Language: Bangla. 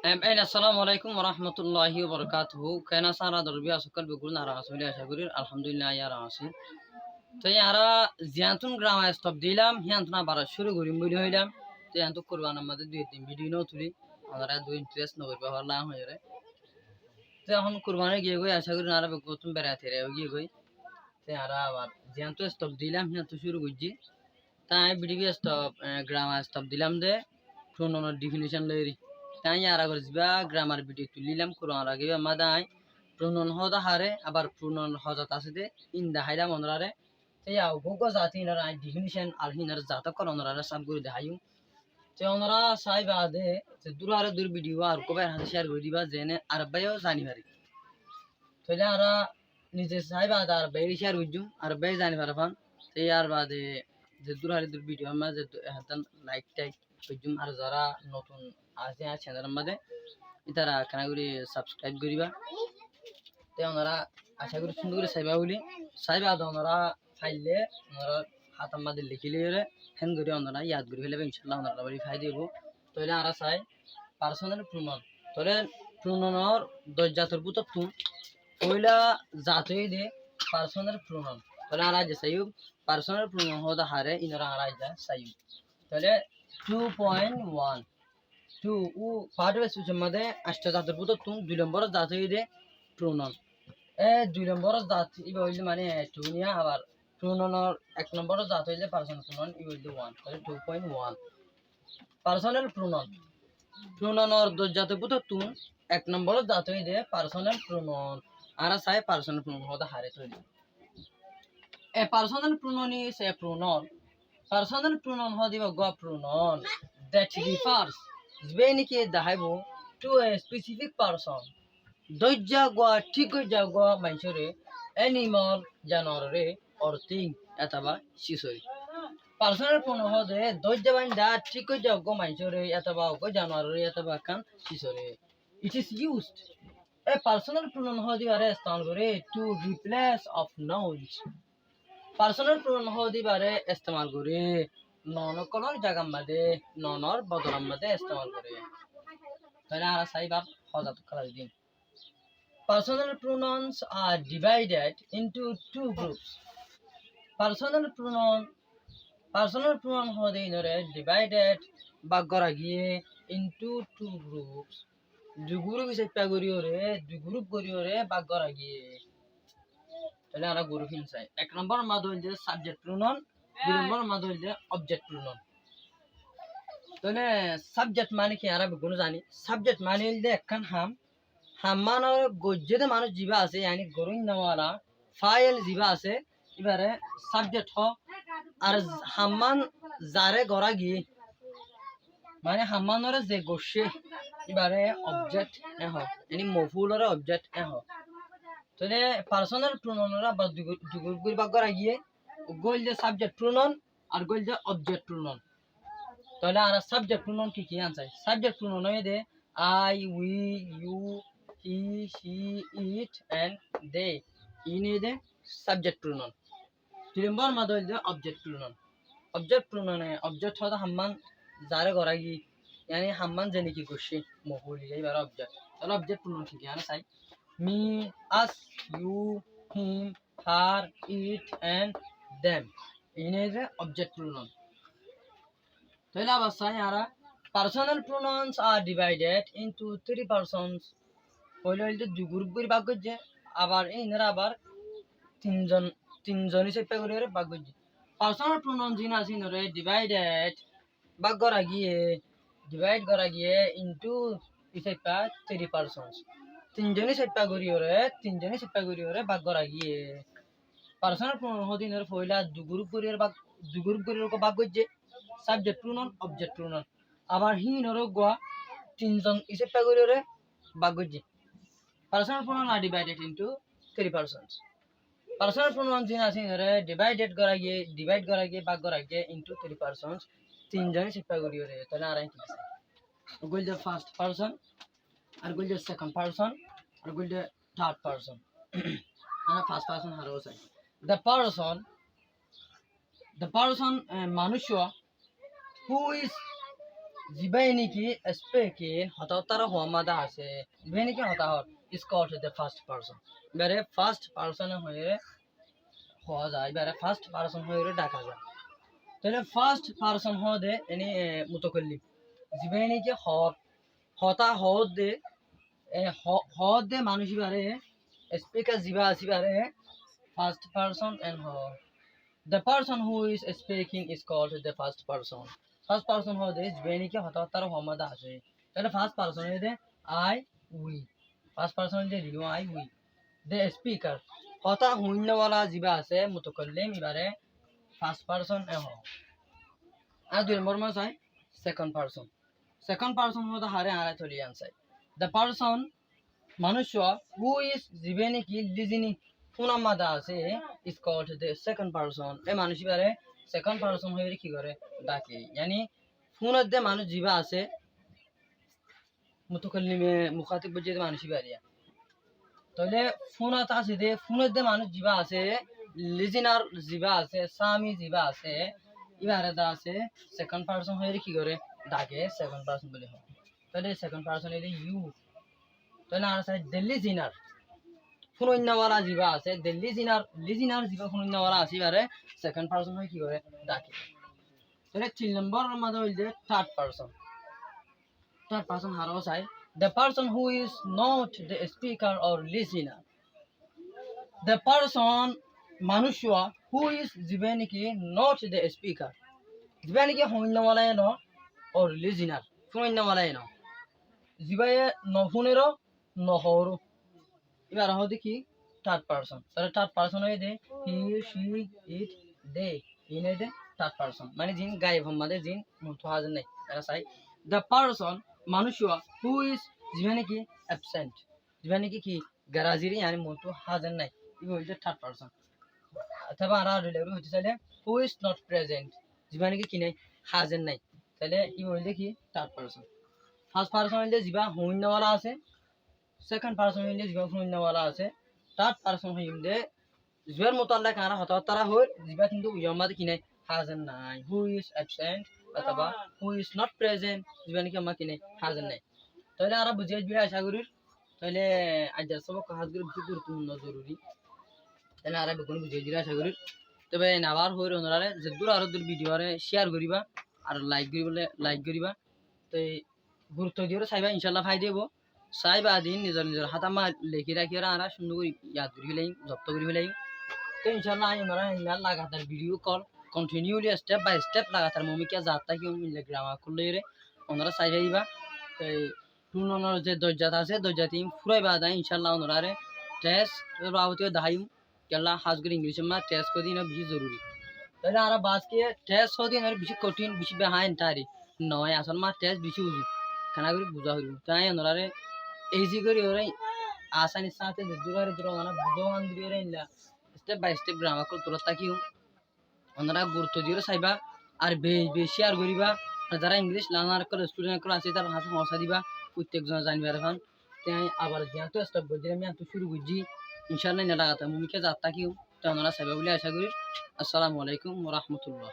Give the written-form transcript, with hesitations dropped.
আসসালামু আলাইকুম ওয়া রাহমাতুল্লাহি ওয়া বারাকাতুহু কেনা সারা দরবিয়া সকল বিগুল নারা আসলে আশা করি আলহামদুলিল্লাহ ইয়ারা আছি তো ইয়ারা জিয়াতুন গ্রাম স্টপ দিলাম হিয়ান্তনা বারা শুরু করি বলি হইলাম তো ইয়ান্ত কুরবান আমাদের দুই তিন ভিডিও ন তুলি আমরা দুই ইন্টারেস্ট ন করবে হলা হয়ে রে তো এখন কুরবানে গিয়ে গই আশা করি নারা বেগুতুন বেড়াতে রে গিয়ে গই তো ইয়ারা আবার জিয়ান্ত স্টপ দিলাম হিয়ান্ত শুরু করছি তাই ভিডিও স্টপ গ্রাম স্টপ দিলাম দে প্রোনাউন ডেফিনিশন লইরি তাই আর আগে যা গ্রামার ভিডিও তুলিলাম কোরআন আগে মাদাই প্রোনাউন হদা হারে আবার প্রোনাউন হজাত আছে দে ইন্দা হাইলা মনরারে তে আও গোগো জাতি না ডেফিনিশন আর হিনার জাতা কর অনরারে সব করে দেখাইউ তে অনরা সাইবা দে তে দূরারে দূর ভিডিও আর কবে হাতে শেয়ার করে দিবা জেনে আর বাইও জানি পারি তাইলে আরা নিজে সাইবা আর বাই শেয়ার করজু আর বাই জানি পারবান তে আর বাদে যে দূরারে দূর ভিডিও আমরা যে হাতান লাইক টাইক করজুম আর যারা নতুন আছে চ্যানেলের মধ্যে তারা কেনা করে সাবস্ক্রাইব করিবা তে ওনারা আশা করি সুন্দর করে চাইবা বলি চাইবা তো ওনারা চাইলে ওনারা হাতার মধ্যে লিখিলে হেন করে ওনারা ইয়াদ করে ফেলবে ইনশাল্লাহ ওনারা বাড়ি খাই দিব তাহলে আর চাই পার্সোনাল প্রমাণ তাহলে প্রমাণর দরজাতর বুতর তুম পয়লা জাতই দে পার্সোনাল প্রমাণ তাহলে আর যে চাইও পার্সোনাল প্রমাণ হতে হারে ইনারা আর যা চাইও তাহলে 2.1 টু ও পার্টবে সুচমদে আষ্টটা জাতের বুতর তুম 2 নম্বর জাত হইদে প্রোনাউন 2 নম্বর জাত ইবে হইলে মানে টুনিয়া আবার প্রোনাউনের 1 নম্বর জাত হইলে পার্সোনাল প্রোনাউন ই হইলে 1 তাহলে 2.1 পার্সোনাল প্রোনাউন প্রোনাউনের 2 জাতের বুতর তুম 1 নম্বর জাত হইদে পার্সোনাল প্রোনাউন আর চাই পার্সোনাল প্রোনাউন হদা হারে তৈরি personal pronoun is a pronoun personal pronoun হদিবা গো pronoun that refers Zbenike dahaibo to a specific person. Dojja gwa thiko jagwa maishore animal janore or thing ataba shisori. Personal pronoun hode dojja banda thiko jagwa maishore ataba go janore ataba kan shisori. It is used. A personal pronoun hodi bare istemal kore to replace of nouns. Personal pronoun hodi bare istemal kore নন কোন জায়গার মধ্যে ননর বদলের মধ্যে ইস্তেমাল করে তাহলে আর সাইবার হজাত করা দিন personal pronouns are divided into two groups personal pronoun হদে ইনরে ডিভাইডেড ভাগ করা গিয়ে ইনটু টু গ্রুপস দুই গ্রুপ হিসেবে করিওরে ভাগ করা গিয়ে তাহলে আমরা গ্রুপ হিনসাই এক নম্বর মাধ্যম যে সাবজেক্ট প্রোনাউন 2 নম্বর মাধ্যম হইলে অবজেক্ট প্রোনাউন তাহলে সাবজেক্ট মানে কি আরবি গুণ জানি সাবজেক্ট মানে হইলে একখান হাম মানে গজ্জেতে মানুষ জিবা আছে yani গরুন নাওয়ালা ফাইল জিবা আছে এবারে সাবজেক্ট হ আর হাম্মান জারে গরা গিয়ে মানে হাম্মানর যে গোশে এবারে অবজেক্ট এ হ yani মফুলর অবজেক্ট এ হ তাহলে পার্সোনাল প্রোনাউনরা বা দুগুর ভাগ করা গিয়ে গোল যে সাবজেক্ট প্রোনাউন আর গোল যে অবজেক্ট প্রোনাউন তাহলে আর সাবজেক্ট প্রোনাউন কি আনসাই সাবজেক্ট প্রোনাউন হই দে I we you he she it and they ইনি দে সাবজেক্ট প্রোনাউন 2 নম্বর মাদ হই দে অবজেক্ট প্রোনাউন অবজেক্ট হদা হাম্মান জারে গরাগি yani হাম্মান জেনে কি করছে মহুলি এইবার অবজেক্ট তাহলে অবজেক্ট প্রোনাউন কি আনসাই me us you him her it and them in is a object pronoun তাহলে আবার Saiyaara personal pronouns are divided into 3 persons হইলে দুই গ্রুপ করে ভাগ করছে আবার ইনারা আবার তিনজন হিসেবে করে ভাগ করছে personal pronouns জিন আছে ইনরে ডিভাইড করা গিয়ে into হিসেবে 3 persons তিনজন হিসেবে করিওরে ভাগ করা গিয়ে পার্সোনাল প্রোনাউন হদিনের ফয়লা দু গ্রুপ করির ভাগ করছে সাবজেক্ট প্রোনাউন অবজেক্ট প্রোনাউন আবার হিনর গোয়া তিনজন হিসেবে করিরে ভাগ করছে personal pronoun are divided into 3 persons personal pronoun জিন আছে ইনরে ডিভাইড করা গিয়ে ভাগ করা গিয়ে ইনটু 3 পারসনস তিনজন হিসেবে করিরে তাহলে আর কি আছে গোল দ্য ফার্স্ট পারসন আর গোল দ্য সেকেন্ড পারসন আর গোল দ্য থার্ড পারসন আর ফার্স্ট পারসন হারো চাই the person Manushya who is জিবাই নেকি স্পেকিং হতার হওয়া মাদা আছে জিবাই নেকি হতা হর is called the first person এবারে ফার্স্ট পারসন হয়ে হওয়া যায় এবারে ফার্স্ট পারসন হয়ে ডাকা যায় তাহলে ফার্স্ট পারসন হদে এনি মুতকল্লিম জিবাই নেকি হর হতা হদ দে হদ দে মানুষ এবারে স্পিকার জিবা আসিবারে ফার্স্ট পারসন এন্ড হর the person who is speaking is called the first person. First person হদে জবেনিকে হতার হমাদা আসে তাহলে ফার্স্ট পারসন হদে আই উই ফার্স্ট পারসন হদে রিডু আই উই the speaker হতা হুন্নওয়ালা জিবা আছে মুতকল্লিম এবারে ফার্স্ট পারসন এ হ আর দুই নম্বর মাস হয় সেকেন্ড পারসন হদে হারে আরে চলি আনসাই the person মানুষ who is জবেনিকি লিজনিং ফুনামাদা আছে is called the second person এই মানুষ বারে সেকেন্ড পারসন হয়ে কি করে ডাকে यानी ফোনের দে মানুষ জিবা আছে মুতকাল্লিমে মুখাতিব বুঝে মানুষ বারিয়া তাহলে ফোনাত আছে দে ফোনের দে মানুষ জিবা আছে লিজনার জিবা আছে সামি জিবা আছে ইবারে দা আছে সেকেন্ড পারসন হয়ে কি করে ডাকে সেকেন্ড পারসন বলে হয় তাহলে সেকেন্ড পারসন এর ইউ তাহলে আর আছে দিল্লি জিনার ফুনন্নাওয়ালা জিবা আছে দিল্লি লিজিনার জিবা ফুনন্নাওয়ালা আছে বারে সেকেন্ড পারসন হয় কি করে ডাকে তাহলে 3 নম্বর মধ্যে হইল যে থার্ড পারসন হারো চাই the person who is not the speaker or listener the person মানুষ who is জিবানিকি not the speaker জিবানিকি ফুনন্নাওয়ালা ন or listener ফুনন্নাওয়ালা ন জিবায়ে ন ফুনেরো নহরো এবার হো দেখি থার্ড পারসন তাহলে থার্ড পারসন হয়ে দে হি শি ইট দে ইনে দে থার্ড পারসন মানে জিন গায়েব আমাদের জিন মুতো হাজার নাই এরা চাই দ্য পারসন মানুষ হু ইজ যিমানে কি অ্যাবসেন্ট যিমানে কি গারাজিরি yani মুতো হাজার নাই ই হইছে থার্ড পারসন অথবা আর রিলেটিভ হইতে চাইলে হু ইজ নট প্রেজেন্ট যিমানে কি নাই হাজার নাই তাহলে ই হইলে কি থার্ড পারসন ফার্স্ট পারসন হইলে জিবা হুইন্নাওয়ালা আছে সেকেন্ড পারসন হইলে জিবা হুইন্নাওয়ালা আছে থার্ড পারসন হইলে জিবার মোতাল্লাক কারা হতারা হই জিবা কিন্তু ইয়ামাদ কি নাই হাজার নাই হু ইজ অ্যাবসেন্ট অথবা হু ইজ নট প্রেজেন্ট জিবা নাকি আমা কি নাই হাজার নাই তাহলে আর বুঝিয়ে দিবে আশা করি তাহলে আজ সবক হাত করে বেশি গুরুত্বপূর্ণ জরুরি তাহলে আর বেগুন বুঝিয়ে দিবে আশা করি তবে নাবার হই ওনারে যে দূর আর দূর ভিডিও আরে শেয়ার করিবা আর লাইক করিবা তো গুরুত্ব দিও চাইবা ইনশাআল্লাহ ফাই দেব চাইবা দিন নিজের হাতামা লেখি রাখি আর সুন্দর করে ইয়াদ করি ফেলাই জব্দ করি ফেলাই तो इंशाल्लाह आई हमारा यार लगातार video call continually step by step लगातार मम्मी क्या जाता कि मिले ग्रामा खुले रे ओनरा साइजाइबा तो टूनर जे दज्जात আছে দজ্জাতি ফুরাই বাদা ইনশাআল্লাহ ওনরা রে টেস্ট রাওতিও দাইম কেলা হাজগুর ইংলিশ মা টেস্ট করি না বেশি জরুরি তাহলে আর বাস কে টেস্ট হদি না বেশি কঠিন বেশি বেহাইন তারি নয় আসল মা টেস্ট বেশি উজু খানা করে বুঝা হইব তাই ওনরা রে ইজি করি ওরে আসানি সাথে দূরে দূরে মানে বুঝো আন্দ্রি রে ইলা স্টেপ বাই স্টেপ গ্রামার কল তোরা তাকিও ওনারা গুরুত্ব দিয়ে চাইবা আর বেশি আর করিবা আর যারা ইংলিশ লার্নার করে স্টুডেন্ট করে আছে তার হাতে সমস্যা দিবা প্রত্যেকজন জানবে এখন তাই আবার যেহেতু স্টেপ বলছি আমি এত শুরু করছি ইনশাআল্লাহ না লাগাতাম মুমিকে যাত তাকিও তো ওনারা চাইবা বলে আশা করি আসসালামু আলাইকুম ওয়া রাহমাতুল্লাহ